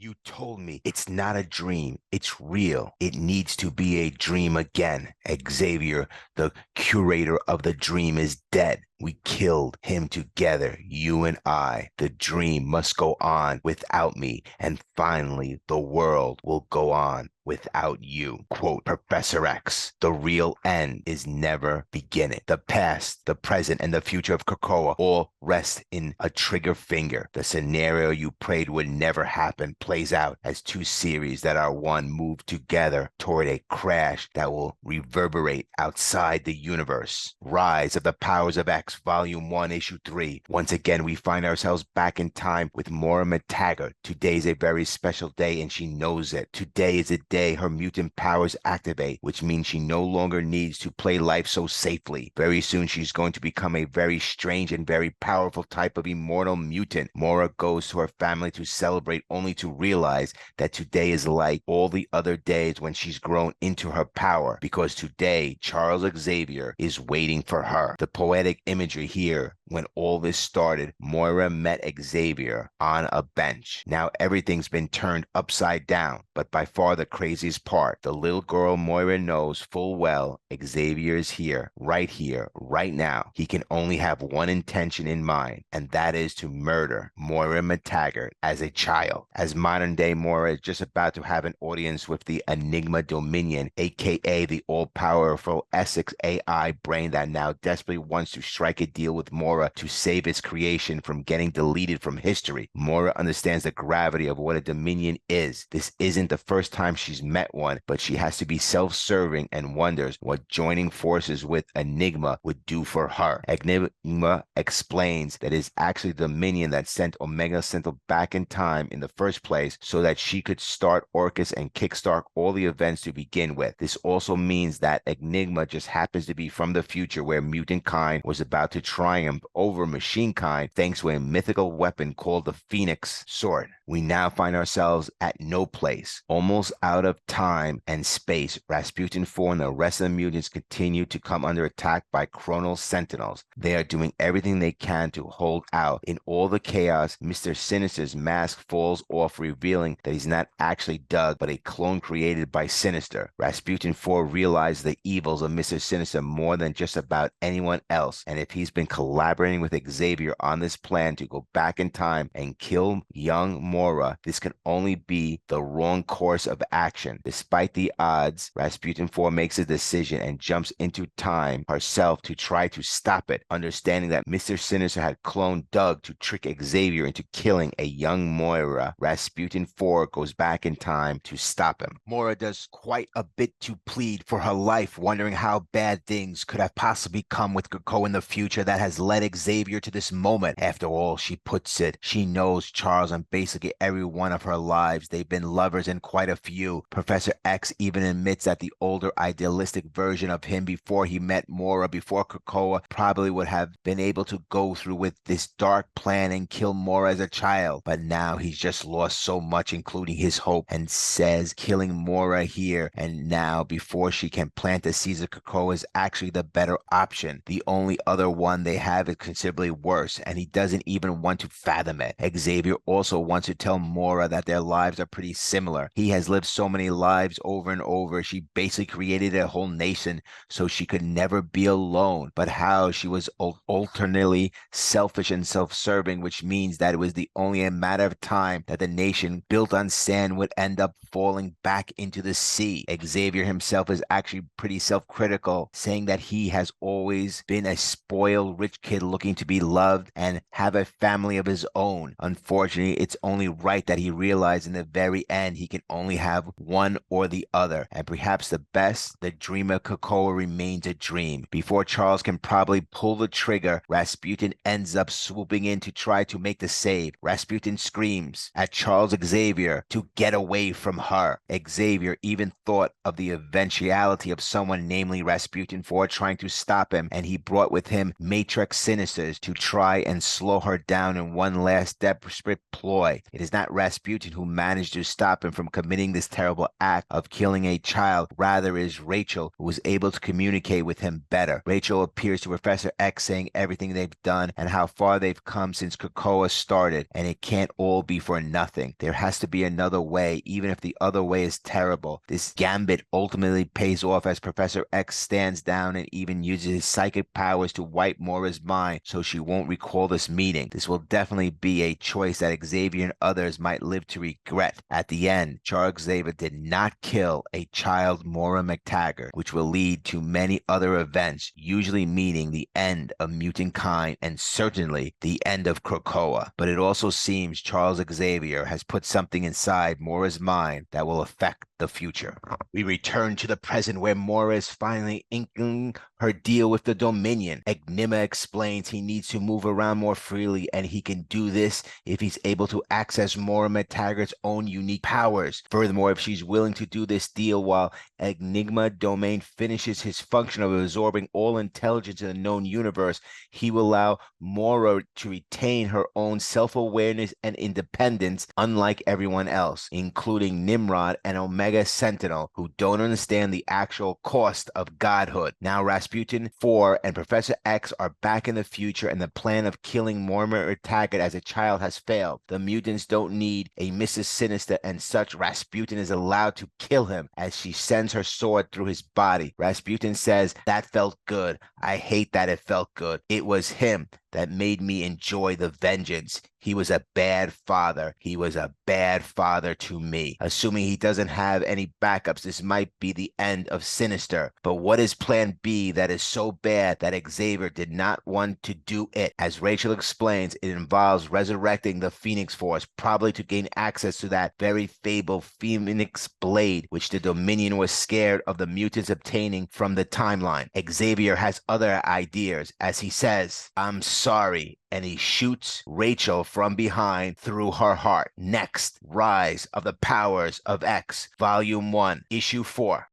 You told me it's not a dream. It's real. It needs to be a dream again. Xavier, the curator of the dream, is dead. We killed him together, you and I. The dream must go on without me, and finally the world will go on without you. Quote Professor X, the real end is never beginning. The past, the present, and the future of Krakoa all rest in a trigger finger. The scenario you prayed would never happen plays out as two series that are one move together toward a crash that will reverberate outside the universe. Rise of the Powers of X, Volume 1, Issue 3. Once again, we find ourselves back in time with Moira MacTaggert. Today is a very special day, and she knows it. Today is a day her mutant powers activate, which means she no longer needs to play life so safely. Very soon, she's going to become a very strange and very powerful type of immortal mutant. Moira goes to her family to celebrate, only to realize that today is like all the other days when she's grown into her power, because today, Charles Xavier is waiting for her. The poetic imagery here, when all this started, Moira met Xavier on a bench. Now everything's been turned upside down, but by far the craziest part, the little girl Moira knows full well Xavier is here, right now. He can only have one intention in mind, and that is to murder Moira MacTaggert as a child. As modern day Moira is just about to have an audience with the Enigma Dominion, aka the all-powerful Essex AI brain that now desperately wants to strike a deal with Moira to save its creation from getting deleted from history. Moira understands the gravity of what a Dominion is. This isn't the first time she's met one, but she has to be self-serving and wonders what joining forces with Enigma would do for her. Enigma explains that it's actually the Dominion that sent Omega Central back in time in the first place so that she could start Orcus and kickstart all the events to begin with. This also means that Enigma just happens to be from the future where mutantkind was about to triumph over machinekind thanks to a mythical weapon called the Phoenix Sword. We now find ourselves at no place, almost out of time and space. Rasputin IV and the rest of the mutants continue to come under attack by chronal sentinels. They are doing everything they can to hold out. In all the chaos, Mr. Sinister's mask falls off, revealing that he's not actually Doug, but a clone created by Sinister. Rasputin IV realizes the evils of Mr. Sinister more than just about anyone else, and if he's been collaborating with Xavier on this plan to go back in time and kill young Moira, this can only be the wrong course of action. Despite the odds, Rasputin IV makes a decision and jumps into time herself to try to stop it, understanding that Mr. Sinister had cloned Doug to trick Xavier into killing a young Moira. Rasputin IV goes back in time to stop him. Moira does quite a bit to plead for her life, wondering how bad things could have possibly come with Krakoa in the future that has led Xavier to this moment. After all, she puts it, she knows Charles and basically every one of her lives. They've been lovers in quite a few. Professor X even admits that the older idealistic version of him before he met Moira, before Krakoa, probably would have been able to go through with this dark plan and kill Moira as a child. But now he's just lost so much, including his hope, and says killing Moira here and now before she can plant the seeds of Krakoa is actually the better option. The only other one they have is considerably worse, and he doesn't even want to fathom it. Xavier also wants to tell Moira that their lives are pretty similar. He has lived so many lives over and over. She basically created a whole nation so she could never be alone. But how she was alternately selfish and self-serving, which means that it was the only a matter of time that the nation built on sand would end up falling back into the sea. Xavier himself is actually pretty self-critical, saying that he has always been a spoiled rich kid looking to be loved and have a family of his own. Unfortunately, it's only right that he realized in the very end he can only have one or the other, and perhaps the best, the dream of Krakoa remains a dream. Before Charles can probably pull the trigger, Rasputin ends up swooping in to try to make the save. Rasputin screams at Charles Xavier to get away from her. Xavier even thought of the eventuality of someone, namely Rasputin IV, trying to stop him, and he brought with him him Matrix Sinisters to try and slow her down in one last desperate ploy. It is not Rasputin who managed to stop him from committing this terrible act of killing a child. Rather, it is Rachel who was able to communicate with him better. Rachel appears to Professor X saying everything they've done and how far they've come since Krakoa started, and it can't all be for nothing. There has to be another way, even if the other way is terrible. This gambit ultimately pays off as Professor X stands down and even uses his psychic powers to wipe Moira's mind so she won't recall this meeting. This will definitely be a choice that Xavier and others might live to regret. At the end, Charles Xavier did not kill a child, Moira MacTaggert, which will lead to many other events, usually meaning the end of mutantkind and certainly the end of Krakoa. But it also seems Charles Xavier has put something inside Moira's mind that will affect the future. We return to the present where Moira is finally inking her deal with the Dominion. Enigma explains he needs to move around more freely, and he can do this if he's able to access Moira MacTaggert's own unique powers. Furthermore, if she's willing to do this deal while Enigma Domain finishes his function of absorbing all intelligence in the known universe, he will allow Moira to retain her own self-awareness and independence, unlike everyone else, including Nimrod and Omega Sentinel, who don't understand the actual cost of godhood. Now Rasputin IV and Professor X are back in the future, and the plan of killing Moira MacTaggert as a child has failed. The mutants don't need a Mrs. Sinister, and such Rasputin is allowed to kill him as she sends her sword through his body. Rasputin says, "That felt good. I hate that it felt good. It was him that made me enjoy the vengeance. He was a bad father. He was a bad father to me." Assuming he doesn't have any backups, this might be the end of Sinister. But what is plan B that is so bad that Xavier did not want to do it? As Rachel explains, it involves resurrecting the Phoenix Force, probably to gain access to that very fabled Phoenix Blade, which the Dominion was scared of the mutants obtaining from the timeline. Xavier has other ideas, as he says, "I'm sorry," and he shoots Rachel from behind through her heart. Next, Rise of the Powers of X, Volume 1, Issue 4.